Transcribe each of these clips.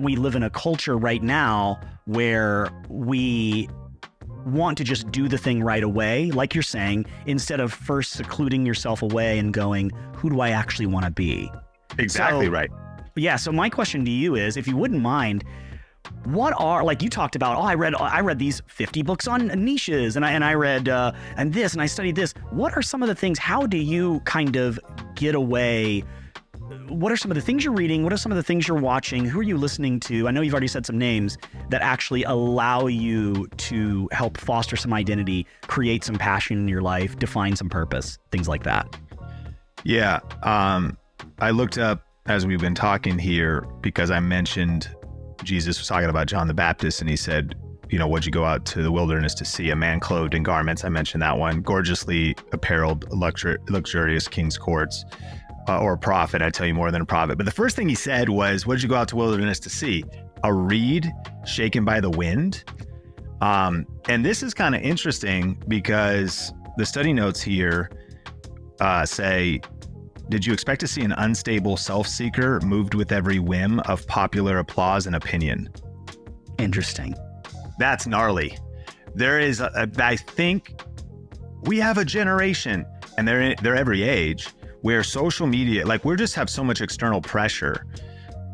we live in a culture right now where we want to just do the thing right away, like you're saying, instead of first secluding yourself away and going, who do I actually want to be? Exactly right. Yeah. So my question to you is, if you wouldn't mind, what are, like you talked about, I read these 50 books on niches, and I read and this, and I studied this. What are some of the things? How do you kind of get away? What are some of the things you're reading? What are some of the things you're watching? Who are you listening to? I know you've already said some names that actually allow you to help foster some identity, create some passion in your life, define some purpose, things like that. Yeah. I looked up as we've been talking here because I mentioned Jesus was talking about John the Baptist, and he said, what'd you go out to the wilderness to see? A man clothed in garments. I mentioned that one. Gorgeously appareled, luxurious king's courts. Or a prophet, I tell you more than a prophet. But the first thing he said was, what did you go out to wilderness to see? A reed shaken by the wind. And this is kind of interesting because the study notes here say, did you expect to see an unstable self-seeker moved with every whim of popular applause and opinion? Interesting. That's gnarly. There is, I think we have a generation, and they're every age, where social media, like we just have so much external pressure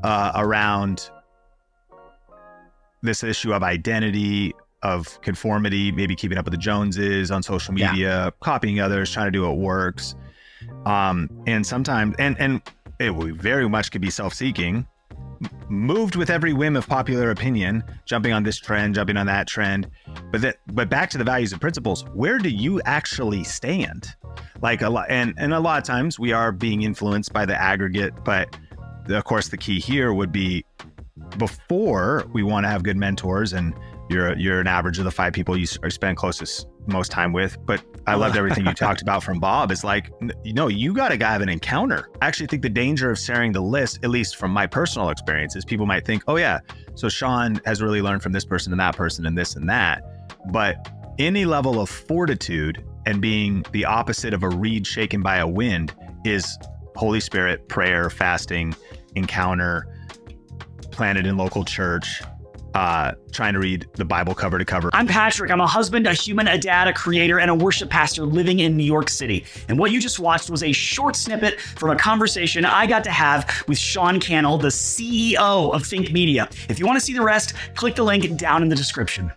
around this issue of identity, of conformity, maybe keeping up with the Joneses on social media, copying others, trying to do what works. And sometimes, and it very much could be self-seeking, moved with every whim of popular opinion, jumping on this trend, jumping on that trend. But back to the values and principles, where do you actually stand? Like a lot, and a lot of times we are being influenced by the aggregate, but of course the key here would be, before we want to have good mentors, and you're an average of the 5 people you spend closest most time with. But I loved everything you talked about from Bob. It's like, you got to have an encounter. I actually think the danger of sharing the list, at least from my personal experience, is people might think, oh yeah, so Sean has really learned from this person and that person and this and that. But any level of fortitude and being the opposite of a reed shaken by a wind is Holy Spirit, prayer, fasting, encounter, planted in local church, trying to read the Bible cover to cover. I'm Patrick. I'm a husband, a human, a dad, a creator, and a worship pastor living in New York City. And what you just watched was a short snippet from a conversation I got to have with Sean Cannell, the CEO of Think Media. If you want to see the rest, click the link down in the description.